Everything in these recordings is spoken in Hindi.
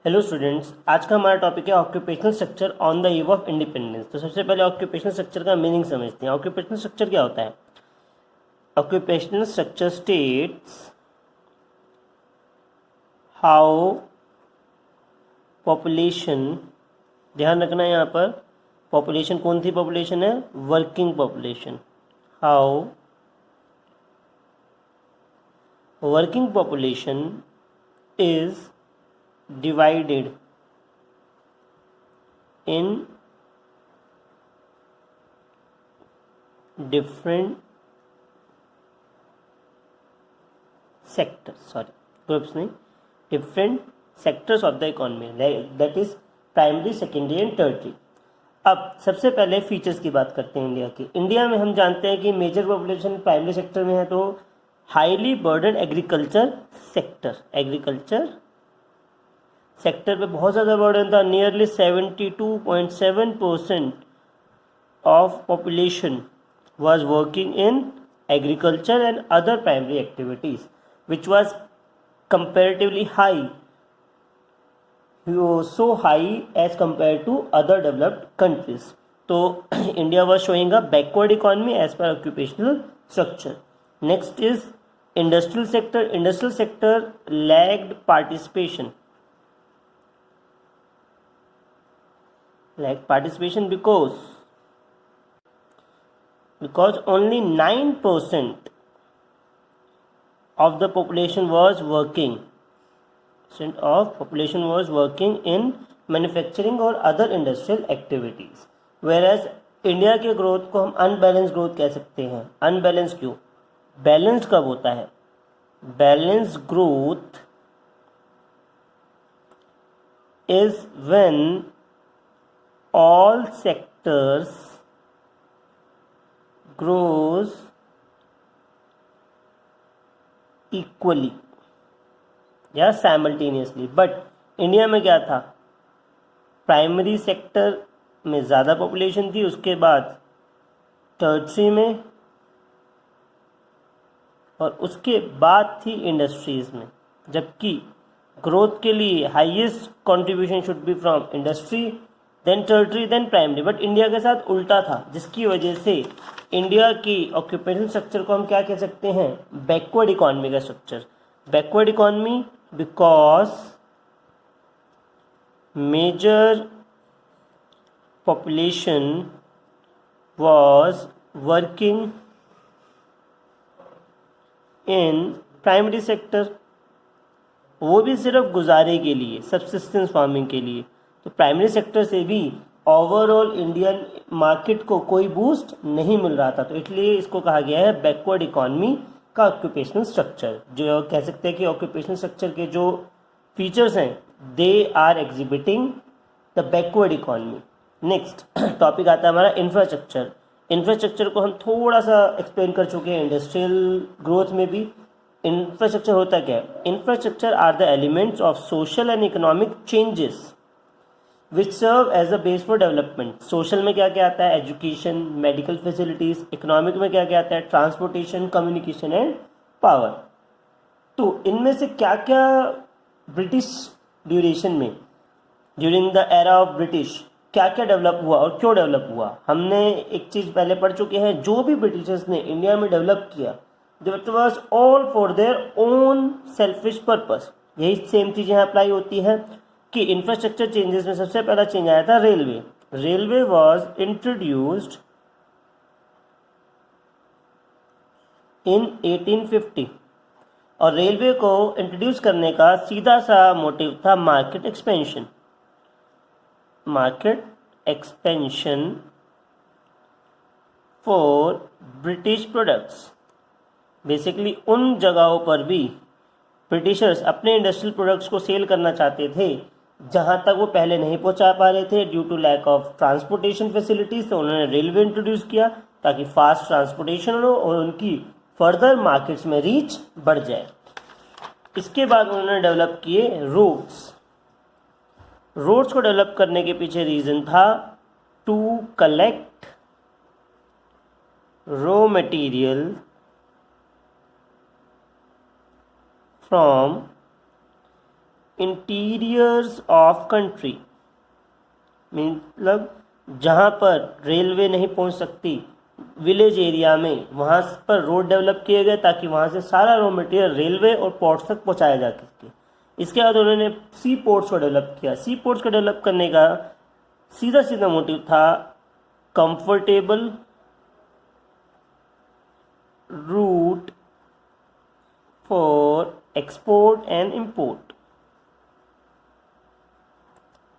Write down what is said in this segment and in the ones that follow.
हेलो स्टूडेंट्स, आज का हमारा टॉपिक है occupational structure on the eve of independence. तो सबसे पहले ऑक्यूपेशनल स्ट्रक्चर का मीनिंग समझते हैं। ऑक्यूपेशनल स्ट्रक्चर क्या होता है? Occupational structure states how population, ध्यान रखना है यहाँ पर, पॉपुलेशन कौन सी पॉपुलेशन है? Working population. How working population is divided in different sectors, groups नहीं, different sectors of the economy, that is primary, secondary and tertiary. अब सबसे पहले फीचर्स की बात करते हैं इंडिया की। इंडिया में हम जानते हैं कि मेजर पॉपुलेशन प्राइमरी सेक्टर में है, तो हाईली बर्डन एग्रीकल्चर सेक्टर पे बहुत ज़्यादा बर्डन था। Nearly 72.7% of population was working in agriculture and other primary activities, which was comparatively high, so high as compared to other developed countries. So India was showing a backward economy as per occupational structure. Next is industrial sector. Industrial sector lagged participation. Because only 9% of the population was working in manufacturing or other industrial activities, whereas India के ग्रोथ को हम अनबैलेंस ग्रोथ कह सकते हैं। अनबैलेंस क्यों? बैलेंस कब होता है? Balance growth is when all sectors grows equally या simultaneously। बट इंडिया में क्या था? प्राइमरी सेक्टर में ज़्यादा पॉपुलेशन थी, उसके बाद टर्टरी में, और उसके बाद थी इंडस्ट्रीज़ में। जबकि ग्रोथ के लिए highest contribution should be from industry, then tertiary, then primary. But India के साथ उल्टा था, जिसकी वजह से इंडिया की ऑक्यूपेशनल स्ट्रक्चर को हम क्या कह सकते हैं? बैकवर्ड इकोनॉमी का structure. Backward economy because major population was working in primary sector, वो भी सिर्फ गुजारे के लिए, सब्सिस्टेंस फार्मिंग के लिए। तो प्राइमरी सेक्टर से भी ओवरऑल इंडियन मार्केट को कोई बूस्ट नहीं मिल रहा था। तो इसलिए इसको कहा गया है बैकवर्ड इकोनॉमी का ऑक्यूपेशनल स्ट्रक्चर। जो कह सकते हैं कि ऑक्यूपेशनल स्ट्रक्चर के जो फीचर्स हैं, they are exhibiting the backward economy. Next topic आता है हमारा इंफ्रास्ट्रक्चर। इंफ्रास्ट्रक्चर को हम थोड़ा सा एक्सप्लेन कर चुके हैं इंडस्ट्रियल ग्रोथ में भी। इंफ्रास्ट्रक्चर होता क्या है? Infrastructure are the elements of social and economic changes which serve as a base for development. Social में क्या क्या आता है? Education, medical facilities. इकोनॉमिक में क्या क्या आता है? Transportation, communication and power. तो इनमें से क्या क्या ब्रिटिश ड्यूरेशन में, during the era of British, क्या क्या डेवलप हुआ और क्यों डेवलप हुआ? हमने एक चीज़ पहले पढ़ चुके हैं, जो भी ब्रिटिशर्स ने इंडिया में डेवलप किया, that was all for their own selfish purpose. यही सेम चीज़ यहाँ अप्लाई होती है कि इंफ्रास्ट्रक्चर चेंजेस में सबसे पहला चेंज आया था railway. Railway was introduced in 1850, और रेलवे को इंट्रोड्यूस करने का सीधा सा मोटिव था market expansion. Market expansion for British products. Basically उन जगहों पर भी ब्रिटिशर्स अपने इंडस्ट्रियल प्रोडक्ट्स को सेल करना चाहते थे जहां तक वो पहले नहीं पहुंचा पा रहे थे due to lack of transportation facilities. तो उन्होंने रेलवे इंट्रोड्यूस किया ताकि फास्ट ट्रांसपोर्टेशन हो और उनकी फर्दर मार्केट्स में रीच बढ़ जाए। इसके बाद उन्होंने डेवलप किए रोड्स। रोड्स को डेवलप करने के पीछे रीजन था to collect raw material from interiors of country, मतलब जहाँ पर रेलवे नहीं पहुँच सकती, विलेज एरिया में वहाँ पर रोड डेवलप किए गए ताकि वहाँ से सारा रॉ मटेरियल रेलवे और पोर्ट्स तक पहुँचाया जा सके। इसके बाद उन्होंने सी पोर्ट्स को डेवलप किया। सी पोर्ट्स को डेवलप करने का सीधा सीधा मोटिव था comfortable route for export and import,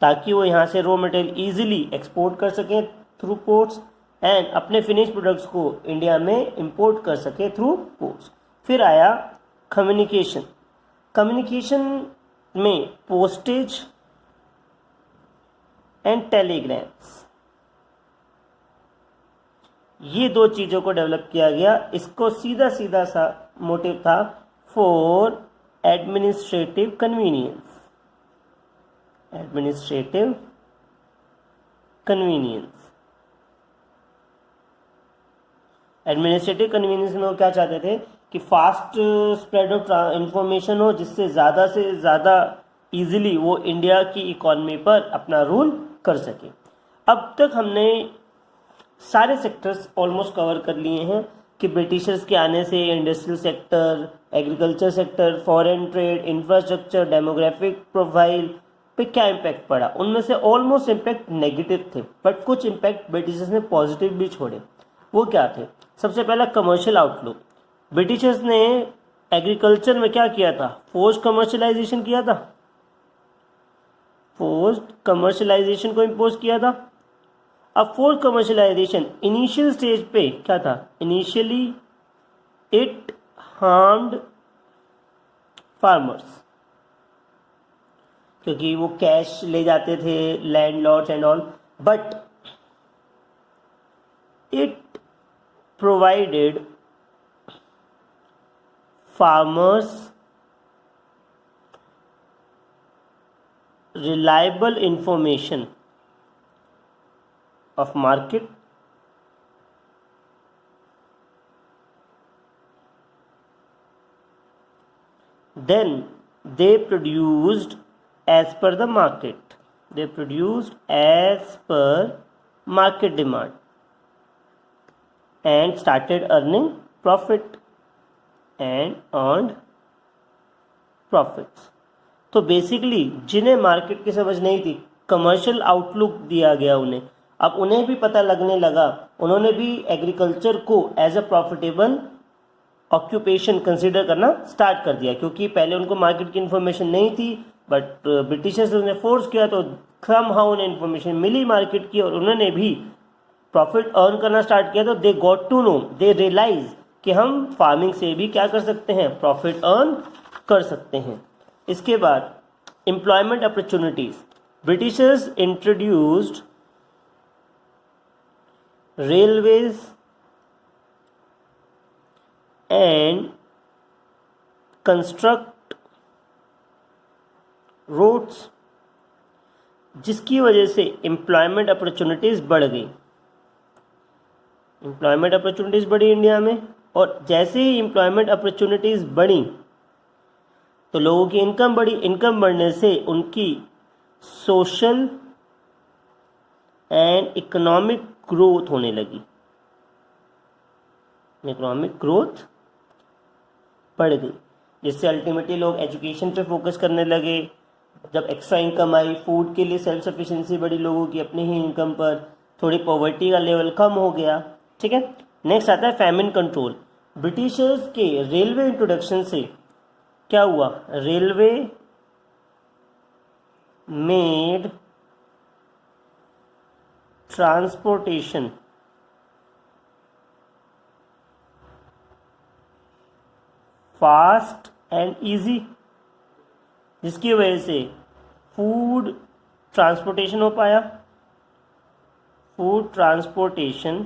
ताकि वो यहाँ से रॉ मटेरियल इजीली एक्सपोर्ट कर सकें थ्रू पोर्ट्स एंड अपने फिनिश प्रोडक्ट्स को इंडिया में इंपोर्ट कर सके थ्रू पोर्ट्स। फिर आया कम्युनिकेशन। कम्युनिकेशन में पोस्टेज एंड टेलीग्राम्स, ये दो चीज़ों को डेवलप किया गया। इसको सीधा सीधा सा मोटिव था for administrative convenience, administrative convenience. Administrative convenience में वो क्या चाहते थे कि फास्ट स्प्रेड ऑफ इंफॉर्मेशन हो, जिससे ज़्यादा से ज़्यादा इजीली वो इंडिया की इकॉनमी पर अपना रूल कर सके। अब तक हमने सारे सेक्टर्स ऑलमोस्ट कवर कर लिए हैं कि ब्रिटिशर्स के आने से industrial sector, agriculture sector, foreign trade, infrastructure, demographic profile पे क्या इम्पैक्ट पड़ा। उनमें से ऑलमोस्ट इम्पैक्ट नेगेटिव थे, बट कुछ इम्पैक्ट ब्रिटिशर्स ने पॉजिटिव भी छोड़े। वो क्या थे? सबसे पहला कमर्शियल आउटलुक। ब्रिटिशर्स ने एग्रीकल्चर में क्या किया था? फोर्स्ड कमर्शलाइजेशन किया था, फोर्स्ड कमर्शलाइजेशन को इम्पोज किया था। अब फोर्स्ड कमर्शलाइजेशन इनिशियल स्टेज पे क्या था? इनिशियली इट हार्म्ड फार्मर्स, क्योंकि वो कैश ले जाते थे landlords and all, but it provided farmers reliable information of market, then they produced as per the market, they produced as per market demand and started earning profit and earned profits। तो बेसिकली जिन्हें मार्केट की समझ नहीं थी, कमर्शियल आउटलुक दिया गया उन्हें, अब उन्हें भी पता लगने लगा, उन्होंने भी एग्रीकल्चर को as a profitable occupation consider करना स्टार्ट कर दिया, क्योंकि पहले उनको मार्केट की इन्फॉर्मेशन नहीं थी, बट ब्रिटिशर्स ने फोर्स किया तो समहाउ उन्हें इन्फॉर्मेशन मिली मार्केट की और उन्होंने भी प्रॉफिट अर्न करना स्टार्ट किया। तो they got to know, they realise कि हम फार्मिंग से भी क्या कर सकते हैं? प्रॉफिट अर्न कर सकते हैं। इसके बाद employment opportunities. Britishers introduced railways and construct roads, जिसकी वजह से एम्प्लॉयमेंट अपॉर्चुनिटीज बढ़ गई। एम्प्लॉयमेंट अपॉर्चुनिटीज़ बढ़ी इंडिया में, और जैसे ही एम्प्लॉयमेंट अपॉर्चुनिटीज़ बढ़ी तो लोगों की इनकम बढ़ी। इनकम बढ़ने से उनकी सोशल एंड इकोनॉमिक ग्रोथ होने लगी, इकोनॉमिक ग्रोथ बढ़ गई, जिससे अल्टीमेटली लोग एजुकेशन पे फोकस करने लगे। जब एक्स्ट्रा इनकम आई, फूड के लिए सेल्फ सफिशिएंसी बढ़ी लोगों की अपनी ही इनकम पर, थोड़ी पॉवर्टी का लेवल कम हो गया। ठीक है, नेक्स्ट आता है फैमिन कंट्रोल। ब्रिटिशर्स के रेलवे इंट्रोडक्शन से क्या हुआ? Railway made transportation fast and easy, जिसकी वजह से फूड ट्रांसपोर्टेशन हो पाया। Food transportation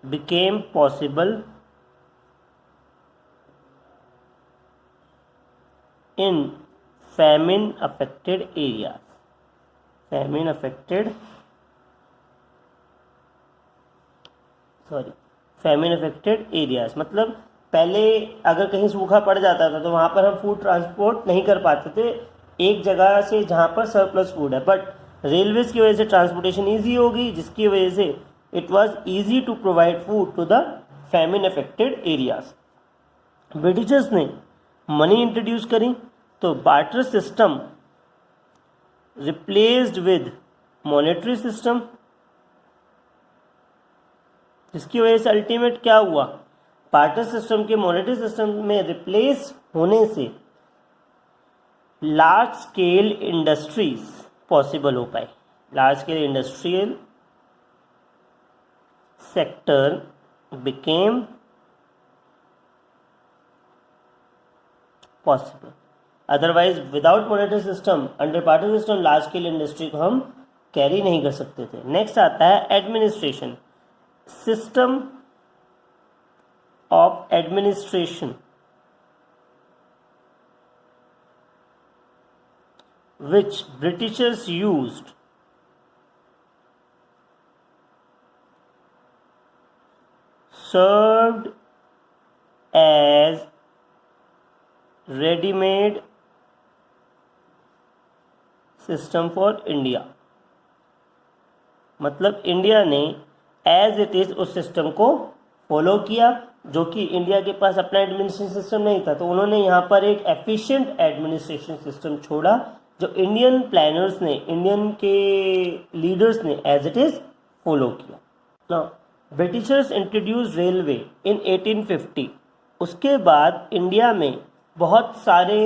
became possible in famine affected areas, famine affected areas, मतलब पहले अगर कहीं सूखा पड़ जाता था तो वहाँ पर हम फूड ट्रांसपोर्ट नहीं कर पाते थे एक जगह से जहाँ पर सरप्लस फूड है, बट रेलवेज की वजह से ट्रांसपोर्टेशन ईजी हो गई, जिसकी वजह से it was easy to provide food to the famine affected areas. Britishers ने मनी इंट्रोड्यूस करी, तो barter system replaced with monetary system, जिसकी वजह से अल्टीमेट क्या हुआ, बार्टर सिस्टम के मॉनेटरी सिस्टम में रिप्लेस होने से लार्ज स्केल इंडस्ट्रीज पॉसिबल हो पाए। Large scale industrial sector became possible. Otherwise without monetary system, under barter system, large scale industry को हम कैरी नहीं कर सकते थे। नेक्स्ट आता है administration, system of administration which Britishers used served as ready-made system for India। मतलब इंडिया ने एज इट इज उस सिस्टम को फॉलो किया, जो कि इंडिया के पास अपना एडमिनिस्ट्रेशन सिस्टम नहीं था, तो उन्होंने यहाँ पर एक एफिशिएंट एडमिनिस्ट्रेशन सिस्टम छोड़ा जो इंडियन प्लानर्स ने, इंडियन के लीडर्स ने एज इट इज फॉलो किया। नाउ ब्रिटिशर्स इंट्रोड्यूस रेलवे इन 1850। उसके बाद इंडिया में बहुत सारे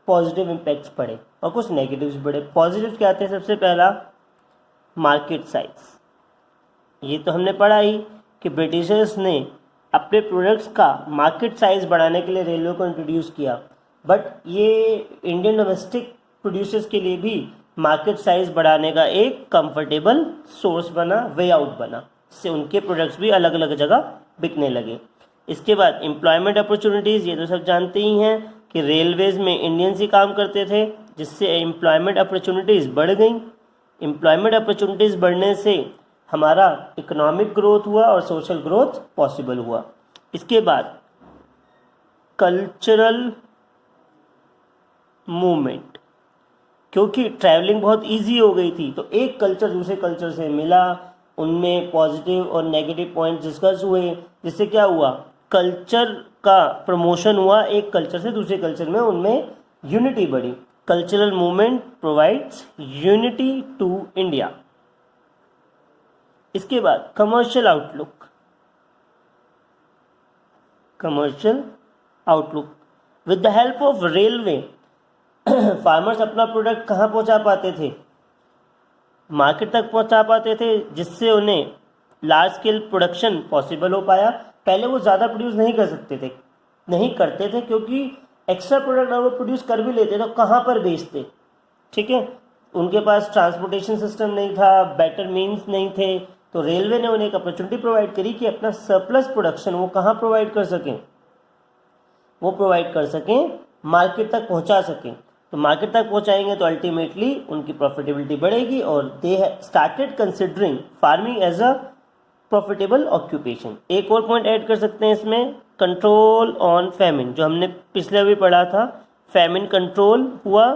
पॉजिटिव इम्पैक्ट्स पड़े और कुछ नेगेटिव्स पड़े। पॉजिटिव क्या थे? सबसे पहला मार्केट साइज। ये तो हमने पढ़ा ही कि ब्रिटिशर्स ने अपने प्रोडक्ट्स का मार्केट साइज बढ़ाने के लिए रेलवे को इंट्रोड्यूस किया, बट ये इंडियन डोमेस्टिक प्रोड्यूसर्स के लिए भी मार्केट साइज बढ़ाने का एक कंफर्टेबल सोर्स बना, वे आउट बना, जिससे उनके प्रोडक्ट्स भी अलग अलग जगह बिकने लगे। इसके बाद एम्प्लॉयमेंट अपॉर्चुनिटीज़, ये तो सब जानते ही हैं कि रेलवेज़ में इंडियंस ही काम करते थे, जिससे एम्प्लॉयमेंट अपॉर्चुनिटीज़ बढ़ गई। एम्प्लॉयमेंट अपॉर्चुनिटीज़ बढ़ने से हमारा इकोनॉमिक ग्रोथ हुआ और सोशल ग्रोथ पॉसिबल हुआ। इसके बाद कल्चरल मूवमेंट, क्योंकि ट्रैवलिंग बहुत इजी हो गई थी, तो एक कल्चर दूसरे कल्चर से मिला, उनमें पॉजिटिव और नेगेटिव पॉइंट डिस्कस हुए, जिससे क्या हुआ, कल्चर का प्रमोशन हुआ, एक कल्चर से दूसरे कल्चर में उनमें यूनिटी बढ़ी। Cultural movement provides unity to India. इसके बाद commercial outlook. Commercial outlook, with the help of railway farmers अपना प्रोडक्ट कहाँ पहुँचा पाते थे? मार्केट तक पहुँचा पाते थे, जिससे उन्हें लार्ज स्केल प्रोडक्शन पॉसिबल हो पाया। पहले वो ज़्यादा प्रोड्यूस नहीं कर सकते थे, नहीं करते थे, क्योंकि एक्स्ट्रा प्रोडक्ट अगर वो प्रोड्यूस कर भी लेते तो कहाँ पर बेचते? ठीक है, उनके पास ट्रांसपोर्टेशन सिस्टम नहीं था, बेटर मीन्स नहीं थे, तो रेलवे ने उन्हें एक अपॉर्चुनिटी प्रोवाइड करी कि अपना सरप्लस प्रोडक्शन वो कहाँ प्रोवाइड कर सकें? वो प्रोवाइड कर सकें, मार्केट तक पहुँचा सकें। तो मार्केट तक पहुँचाएंगे तो अल्टीमेटली उनकी प्रॉफिटेबिलिटी बढ़ेगी, और they started considering farming as a profitable occupation. एक और पॉइंट ऐड कर सकते हैं इसमें, कंट्रोल ऑन फैमिन, जो हमने पिछले भी पढ़ा था। फैमिन कंट्रोल हुआ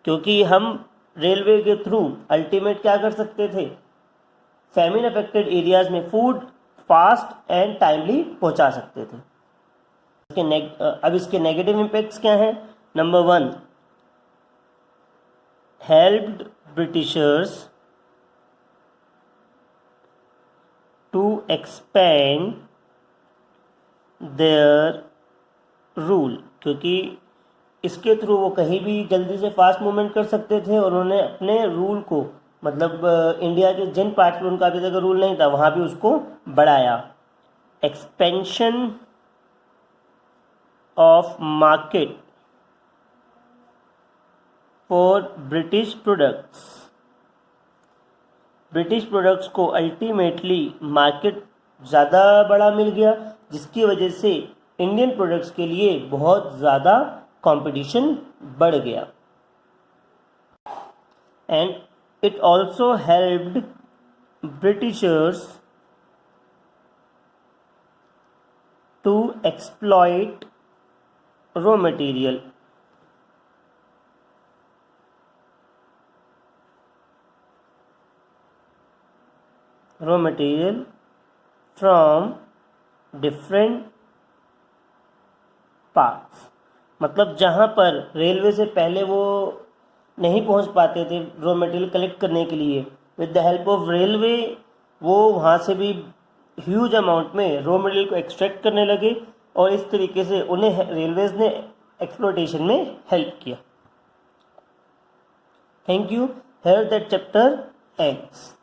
क्योंकि हम रेलवे के थ्रू अल्टीमेट क्या कर सकते थे, फैमिन अफेक्टेड एरियाज में फूड फास्ट एंड टाइमली पहुंचा सकते थे। अब इसके नेगेटिव इम्पैक्ट्स क्या हैं? Number 1, helped Britishers to expand their rule, क्योंकि इसके थ्रू वो कहीं भी जल्दी से फास्ट मूवमेंट कर सकते थे, और उन्होंने अपने रूल को, मतलब इंडिया के जिन पार्ट में उनका अभी तक रूल नहीं था वहाँ भी उसको बढ़ाया। Expansion of market for British products, British products को अल्टीमेटली मार्केट ज़्यादा बड़ा मिल गया, जिसकी वजह से इंडियन प्रोडक्ट्स के लिए बहुत ज़्यादा कंपटीशन बढ़ गया। And it also helped Britishers to exploit raw material. Raw material from different parts, मतलब जहाँ पर रेलवे से पहले वो नहीं पहुँच पाते थे रॉ मटेरियल कलेक्ट करने के लिए, with the help of railway वो वहाँ से भी ह्यूज अमाउंट में रॉ मटेरियल को एक्सट्रैक्ट करने लगे और इस तरीके से उन्हें रेलवेज ने एक्सप्लोटेशन में हेल्प किया. Thank you. Here that chapter ends.